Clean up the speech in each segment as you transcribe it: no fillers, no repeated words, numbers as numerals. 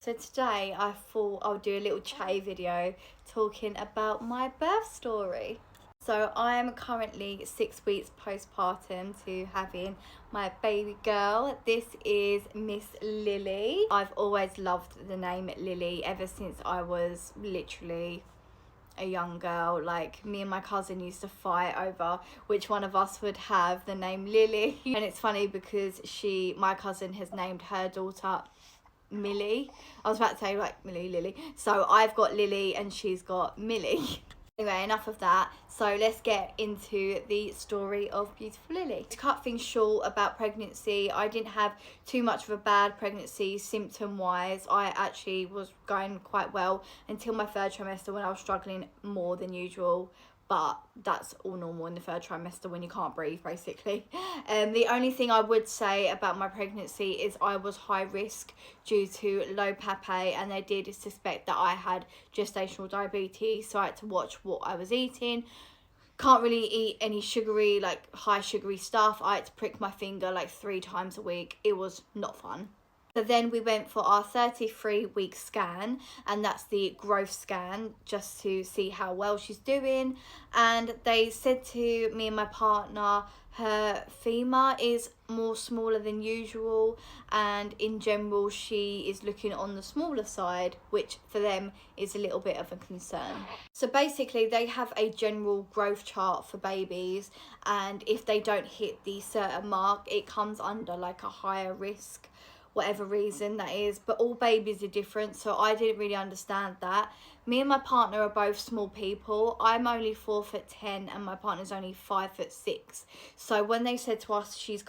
So today I thought I'll do a little chatty video talking about my birth story. So I am currently 6 weeks postpartum to having my baby girl. This is Miss Lily. I've always loved the name Lily ever since I was literally a young girl. Like, me and my cousin used to fight over which one of us would have the name Lily. And it's funny because my cousin has named her daughter Millie. I was about to say like Millie, Lily. So I've got Lily and she's got Millie. Anyway, enough of that. So let's get into the story of beautiful Lily. To cut things short about pregnancy, I didn't have too much of a bad pregnancy symptom wise. I actually was going quite well until my third trimester, when I was struggling more than usual. But that's all normal in the third trimester when you can't breathe, basically. The only thing I would say about my pregnancy is I was high risk due to low PAPA, and they did suspect that I had gestational diabetes, so I had to watch what I was eating. Can't really eat any sugary, like high sugary stuff. I had to prick my finger like 3 times a week. It was not fun. So then we went for our 33-week scan, and that's the growth scan, just to see how well she's doing. And they said to me and my partner, her femur is more smaller than usual, and in general she is looking on the smaller side, which for them is a little bit of a concern. So basically they have a general growth chart for babies, and if they don't hit the certain mark, it comes under like a higher risk, whatever reason that is. But all babies are different, so I didn't really understand that. Me and my partner are both small people. I'm only 4'10" and my partner's only 5'6". So when they said to us she's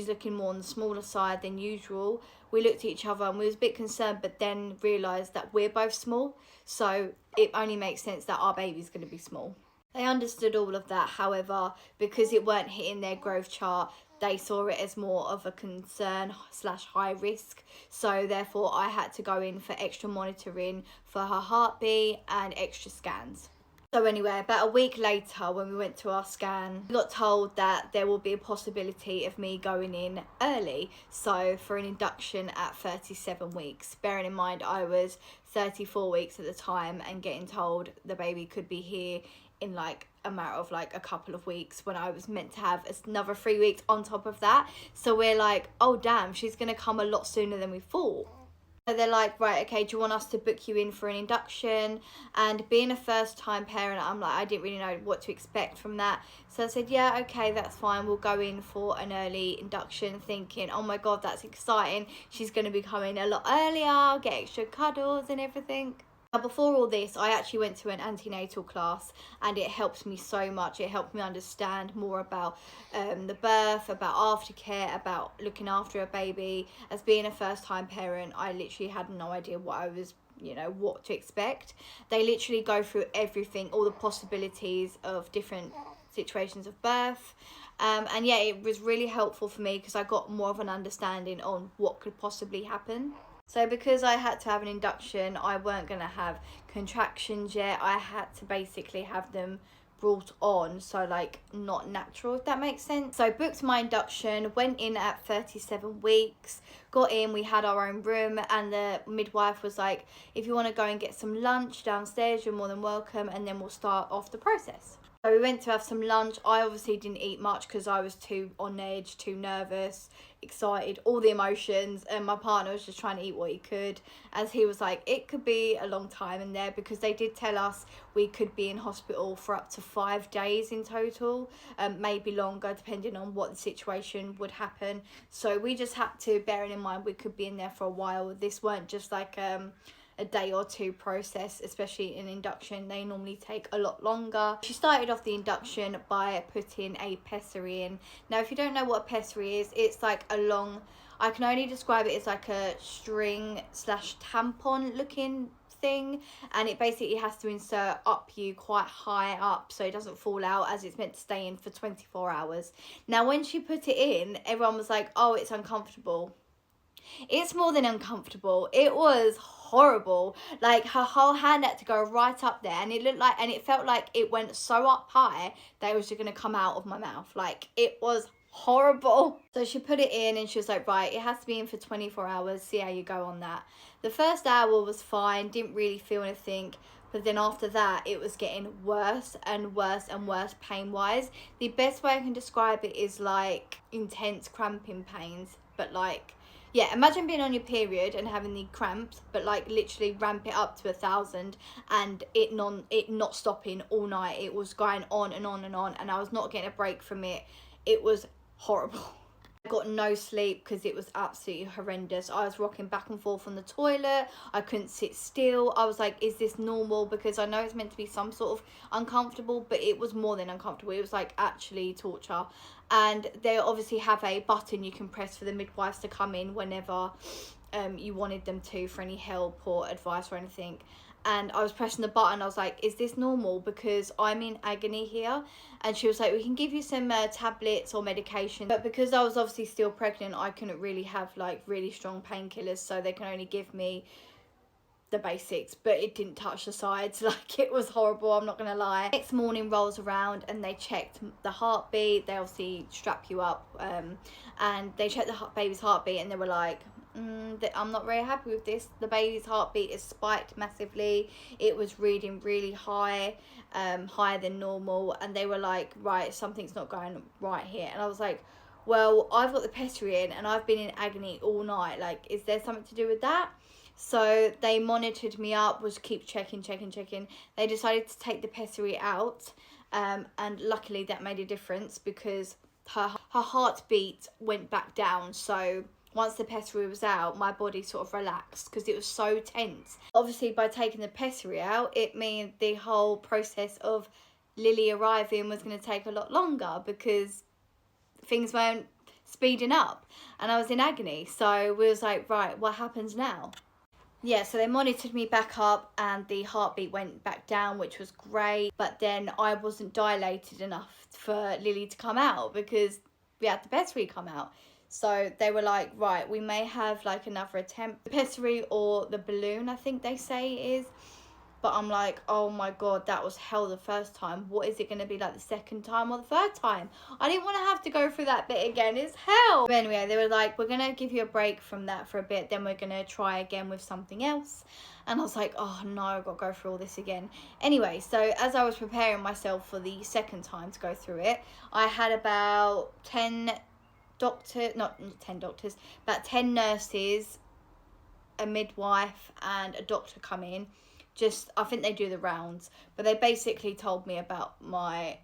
looking more on the smaller side than usual, we looked at each other and we was a bit concerned, but then realised that we're both small, so it only makes sense that our baby's going to be small. They understood all of that, however, because it weren't hitting their growth chart, they saw it as more of a concern / high risk. So therefore I had to go in for extra monitoring for her heartbeat and extra scans. So anyway, about a week later, when we went to our scan, we got told that there will be a possibility of me going in early, so for an induction at 37 weeks. Bearing in mind I was 34 weeks at the time, and getting told the baby could be here in like a matter of like a couple of weeks, when I was meant to have another 3 weeks on top of that. So we're like, oh damn, she's gonna come a lot sooner than we thought. So they're like, right, okay, do you want us to book you in for an induction? And being a first time parent, I'm like, I didn't really know what to expect from that. So I said, yeah, okay, that's fine, we'll go in for an early induction, thinking, oh my god, that's exciting, she's going to be coming a lot earlier, get extra cuddles and everything. Now, before all this, I actually went to an antenatal class, and it helped me so much. It helped me understand more about the birth, about aftercare, about looking after a baby. As being a first-time parent, I literally had no idea what I was, what to expect. They literally go through everything, all the possibilities of different situations of birth. And yeah, it was really helpful for me because I got more of an understanding on what could possibly happen. So because I had to have an induction, I weren't going to have contractions yet. I had to basically have them brought on, so like not natural, if that makes sense. So booked my induction, went in at 37 weeks, got in, we had our own room, and the midwife was like, if you want to go and get some lunch downstairs, you're more than welcome, and then we'll start off the process. So we went to have some lunch. I obviously didn't eat much because I was too on edge, too nervous, excited, all the emotions, and my partner was just trying to eat what he could, as he was like, it could be a long time in there, because they did tell us we could be in hospital for up to 5 days in total, maybe longer depending on what the situation would happen. So we just had to, bearing in mind we could be in there for a while, this weren't just like a day or two process, especially in induction. They normally take a lot longer. She started off the induction by putting a pessary in. Now, if you don't know what a pessary is, it's like a long, I can only describe it as like a string / tampon looking thing, and it basically has to insert up you quite high up so it doesn't fall out, as it's meant to stay in for 24 hours. Now, when she put it in, everyone was like, oh, it's uncomfortable. It's more than uncomfortable. It was horrible. Like, her whole hand had to go right up there, and it felt like it went so up high that it was just going to come out of my mouth. Like, it was horrible. So she put it in and she was like, right, it has to be in for 24 hours, see how you go on that. The first hour was fine, didn't really feel anything. But then after that, it was getting worse and worse and worse pain-wise. The best way I can describe it is like intense cramping pains. But like, yeah, imagine being on your period and having the cramps, but like literally ramp it up to 1,000 and it not stopping all night. It was going on and on and on, and I was not getting a break from it. It was horrible. I got no sleep because it was absolutely horrendous. I was rocking back and forth on the toilet. I couldn't sit still. I was like, is this normal? Because I know it's meant to be some sort of uncomfortable, but it was more than uncomfortable. It was like actually torture. And they obviously have a button you can press for the midwives to come in whenever you wanted them to, for any help or advice or anything. And I was pressing the button. I was like, is this normal? Because I'm in agony here. And she was like, we can give you some tablets or medication. But because I was obviously still pregnant, I couldn't really have like really strong painkillers. So they can only give me the basics. But it didn't touch the sides. Like, it was horrible, I'm not going to lie. Next morning rolls around and they checked the heartbeat. They obviously strap you up. And they checked the baby's heartbeat and they were like, I'm not very happy with this. The baby's heartbeat is spiked massively. It was reading really high, higher than normal, and they were like, right, something's not going right here. And I was like, well, I've got the pessary in and I've been in agony all night, like, is there something to do with that? So they monitored me up, was keep checking. They decided to take the pessary out, and luckily that made a difference because her heartbeat went back down. So once the pessary was out, my body sort of relaxed because it was so tense. Obviously, by taking the pessary out, it meant the whole process of Lily arriving was going to take a lot longer because things weren't speeding up and I was in agony. So we was like, right, what happens now? Yeah, so they monitored me back up and the heartbeat went back down, which was great. But then I wasn't dilated enough for Lily to come out because we had the pessary come out. So they were like, right, we may have like another attempt. The pessary or the balloon, I think they say it is. But I'm like, oh my God, that was hell the first time. What is it going to be like the second time or the third time? I didn't want to have to go through that bit again. It's hell. But anyway, they were like, we're going to give you a break from that for a bit. Then we're going to try again with something else. And I was like, oh no, I've got to go through all this again. Anyway, so as I was preparing myself for the second time to go through it, I had about 10 nurses, a midwife and a doctor come in. Just, I think they do the rounds, but they basically told me about my,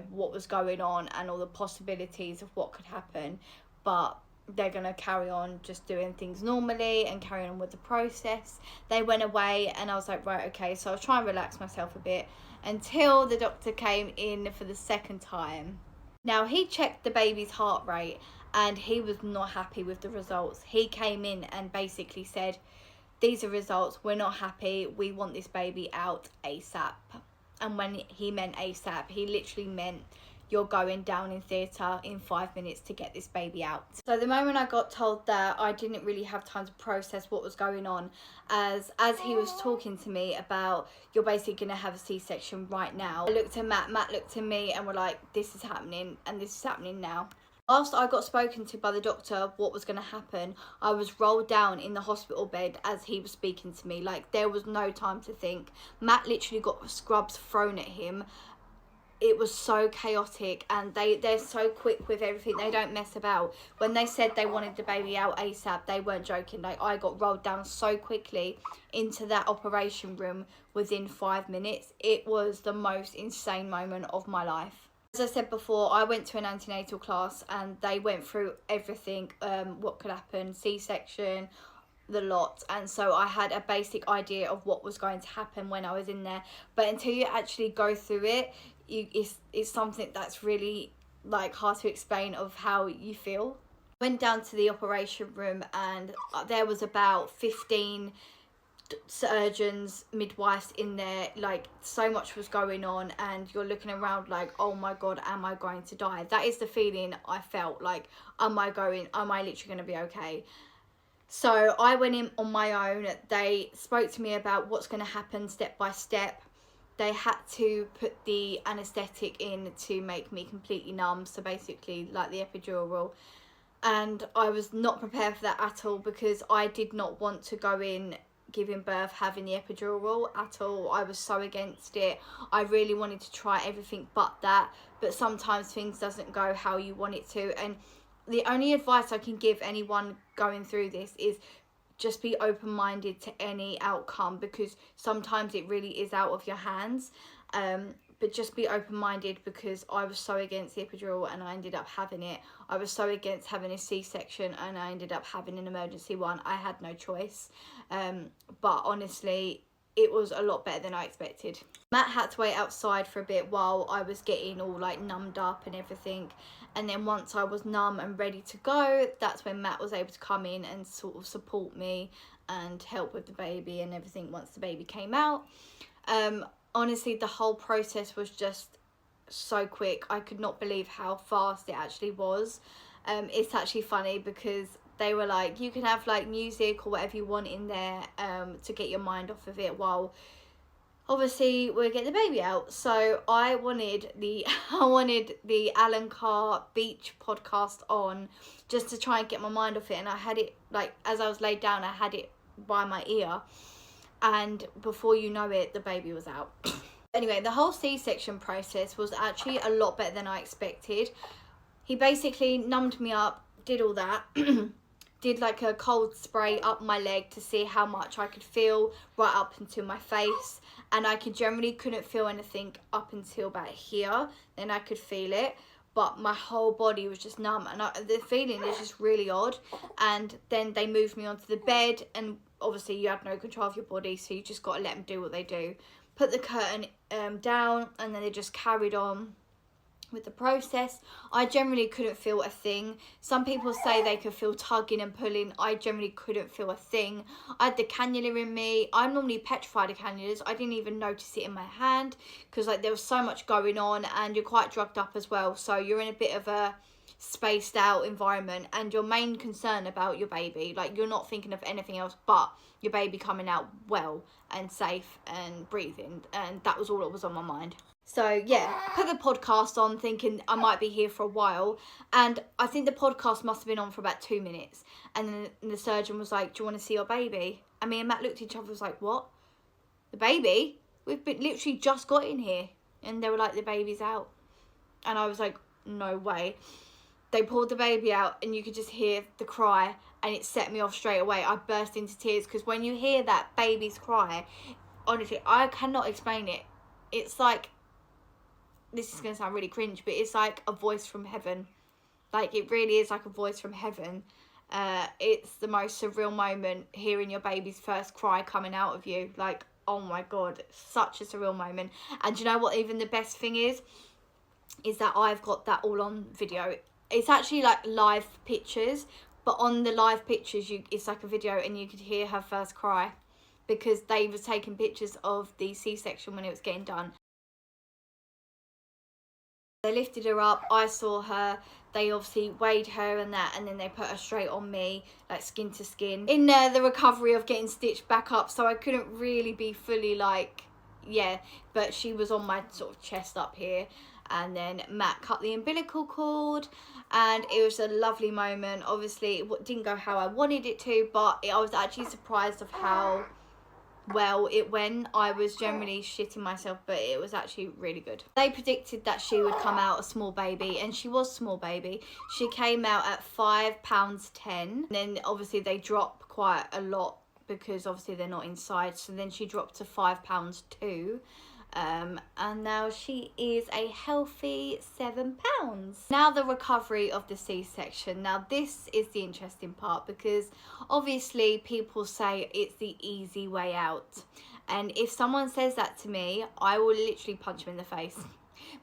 what was going on and all the possibilities of what could happen, but they're going to carry on just doing things normally and carry on with the process. They went away and I was like, right, okay. So I was trying to relax myself a bit until the doctor came in for the second time. Now, he checked the baby's heart rate and he was not happy with the results. He came in and basically said, these are results, we're not happy, we want this baby out ASAP. And when he meant ASAP, he literally meant you're going down in theatre in 5 minutes to get this baby out. So the moment I got told that, I didn't really have time to process what was going on, as he was talking to me about, you're basically going to have a C-section right now. I looked at Matt looked at me and were like, this is happening and this is happening now. After I got spoken to by the doctor what was going to happen, I was rolled down in the hospital bed as he was speaking to me. Like, there was no time to think. Matt literally got scrubs thrown at him. It was so chaotic, and they're so quick with everything. They don't mess about. When they said they wanted the baby out ASAP, they weren't joking. Like, I got rolled down so quickly into that operation room within 5 minutes. It was the most insane moment of my life. As I said before, I went to an antenatal class and they went through everything, what could happen, C-section, the lot. And so I had a basic idea of what was going to happen when I was in there. But until you actually go through it, it's something that's really like hard to explain of how you feel. Went down to the operation room and there was about 15 surgeons, midwives in there. Like, so much was going on and you're looking around like, oh my God, am I going to die? That is the feeling I felt. Like, am I literally going to be okay? So I went in on my own. They spoke to me about what's going to happen step by step. They had to put the anaesthetic in to make me completely numb, so basically like the epidural. and I was not prepared for that at all, because I did not want to go in giving birth having the epidural at all. I was so against it. I really wanted to try everything but that, but sometimes things doesn't go how you want it to. And the only advice I can give anyone going through this is just be open-minded to any outcome, because sometimes it really is out of your hands. But just be open-minded, because I was so against the epidural and I ended up having it. I was so against having a C-section and I ended up having an emergency one. I had no choice. But honestly, it was a lot better than I expected. Matt had to wait outside for a bit while I was getting all like numbed up and everything. And then once I was numb and ready to go, that's when Matt was able to come in and sort of support me and help with the baby and everything once the baby came out. Honestly, the whole process was just so quick. I could not believe how fast it actually was. It's actually funny because they were like, you can have like music or whatever you want in there to get your mind off of it while obviously we're getting the baby out. So I wanted the Alan Carr Beach podcast on just to try and get my mind off it, and I had it like as I was laid down, I had it by my ear, and before you know it, the baby was out. Anyway, the whole C-section process was actually a lot better than I expected. He basically numbed me up, did all that, did like a cold spray up my leg to see how much I could feel right up into my face, and I generally couldn't feel anything up until about here. Then I could feel it, but my whole body was just numb, and the feeling is just really odd. And then they moved me onto the bed, and obviously you have no control of your body, so you just got to let them do what they do. Put the curtain down, and then they just carried on with the process. I generally couldn't feel a thing. Some people say they could feel tugging and pulling. I generally couldn't feel a thing. I had the cannula in me. I'm normally petrified of cannulas. I didn't even notice it in my hand because like there was so much going on, and you're quite drugged up as well, so you're in a bit of a spaced out environment, and your main concern about your baby, like you're not thinking of anything else but your baby coming out well and safe and breathing, and that was all that was on my mind. So yeah, put the podcast on thinking I might be here for a while, and I think the podcast must have been on for about 2 minutes, and then the surgeon was like, do you want to see your baby? And me and Matt looked at each other and was like, what? The baby? We've been literally just got in here. And they were like, the baby's out. And I was like, no way. They pulled the baby out, and you could just hear the cry, and it set me off straight away. I burst into tears, because when you hear that baby's cry, honestly, I cannot explain it. It's like, this is going to sound really cringe, but it's like a voice from heaven. Like, it really is like a voice from heaven. It's the most surreal moment, hearing your baby's first cry coming out of you. Like, oh my God, such a surreal moment. And do you know what even the best thing is that I've got that all on video. It's actually like live pictures, but on the live pictures, it's like a video, and you could hear her first cry, because they were taking pictures of the C-section when it was getting done. They lifted her up, I saw her, they obviously weighed her and that, and then they put her straight on me, like skin to skin, in the recovery of getting stitched back up, so I couldn't really be fully like, yeah, but she was on my sort of chest up here. And then Matt cut the umbilical cord, and it was a lovely moment. Obviously it didn't go how I wanted it to, but I was actually surprised of how well it went. I was generally shitting myself, but it was actually really good. They predicted that she would come out a small baby, and she was small baby. She came out at 5 pounds 10. Then obviously they drop quite a lot because obviously they're not inside, so then she dropped to 5 pounds 2. And now she is a healthy 7 pounds. Now the recovery of the C-section. Now this is the interesting part, because obviously people say it's the easy way out, and if someone says that to me, I will literally punch them in the face.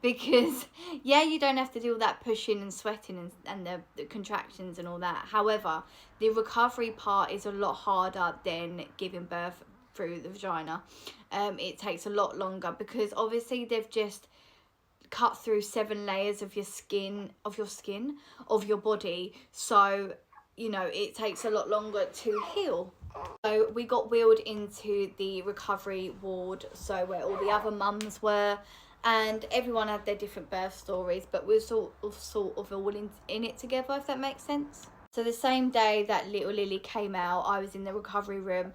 Because yeah, you don't have to do all that pushing and sweating and the contractions and all that. However, the recovery part is a lot harder than giving birth through the vagina. It takes a lot longer, because obviously they've just cut through 7 layers of your skin, of your body, so you know it takes a lot longer to heal. So we got wheeled into the recovery ward, so where all the other mums were, and everyone had their different birth stories, but we're sort of all in it together, if that makes sense. So the same day that little Lily came out, I was in the recovery room,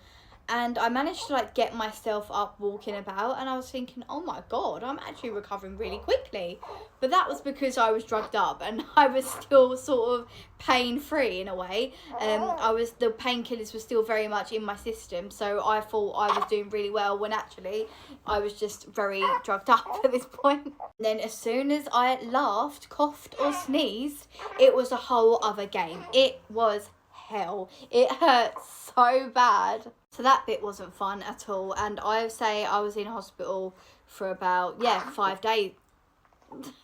and I managed to like get myself up walking about, and I was thinking, oh my god, I'm actually recovering really quickly. But that was because I was drugged up and I was still sort of pain free in a way. The painkillers were still very much in my system, so I thought I was doing really well when actually I was just very drugged up at this point. Then as soon as I laughed, coughed or sneezed, it was a whole other game. It was hell. It hurt so bad. So that bit wasn't fun at all, and I say I was in hospital for about 5 days.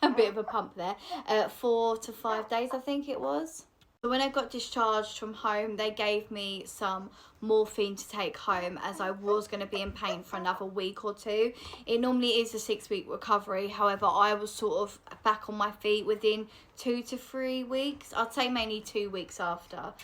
A bit of a pump there. 4 to 5 days I think it was. So when I got discharged from home, they gave me some morphine to take home, as I was going to be in pain for another week or two. It normally is a 6-week recovery. However, I was sort of back on my feet within 2 to 3 weeks. I'd say mainly 2 weeks after.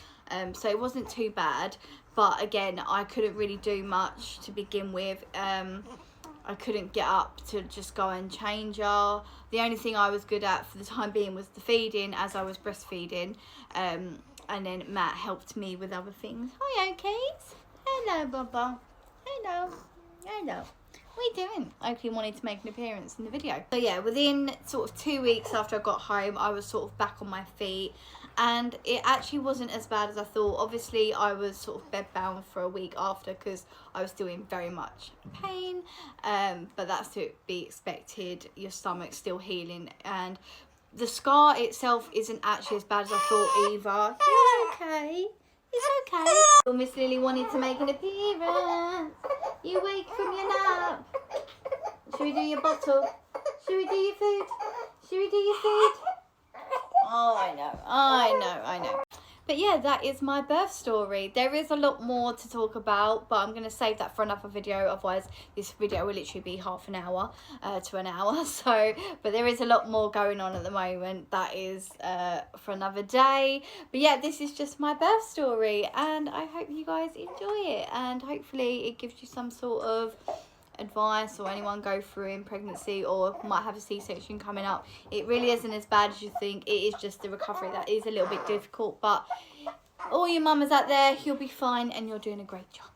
So it wasn't too bad. But again, I couldn't really do much to begin with. I couldn't get up to just go and change her. The only thing I was good at for the time being was the feeding, as I was breastfeeding. And then Matt helped me with other things. Hi, Keys. Hello, Bubba. Hello. Hello. What are you doing? I actually wanted to make an appearance in the video. So yeah, within sort of 2 weeks after I got home, I was sort of back on my feet. And it actually wasn't as bad as I thought. Obviously, I was sort of bedbound for a week after because I was still in very much pain. But that's to be expected. Your stomach's still healing. And the scar itself isn't actually as bad as I thought either. You're okay. It's okay. Well, Miss Lily wanted to make an appearance. You wake from your nap. Should we do your bottle? Should we do your food? Should we do your food? Oh, I know. But yeah, that is my birth story. There is a lot more to talk about, but I'm going to save that for another video. Otherwise, this video will literally be half an hour to an hour. So, but there is a lot more going on at the moment. That is for another day. But yeah, this is just my birth story, and I hope you guys enjoy it. And hopefully it gives you some sort of advice, or anyone go through in pregnancy or might have a C-section coming up. It really isn't as bad as you think. It is just the recovery that is a little bit difficult, but all you mamas out there, you'll be fine and you're doing a great job.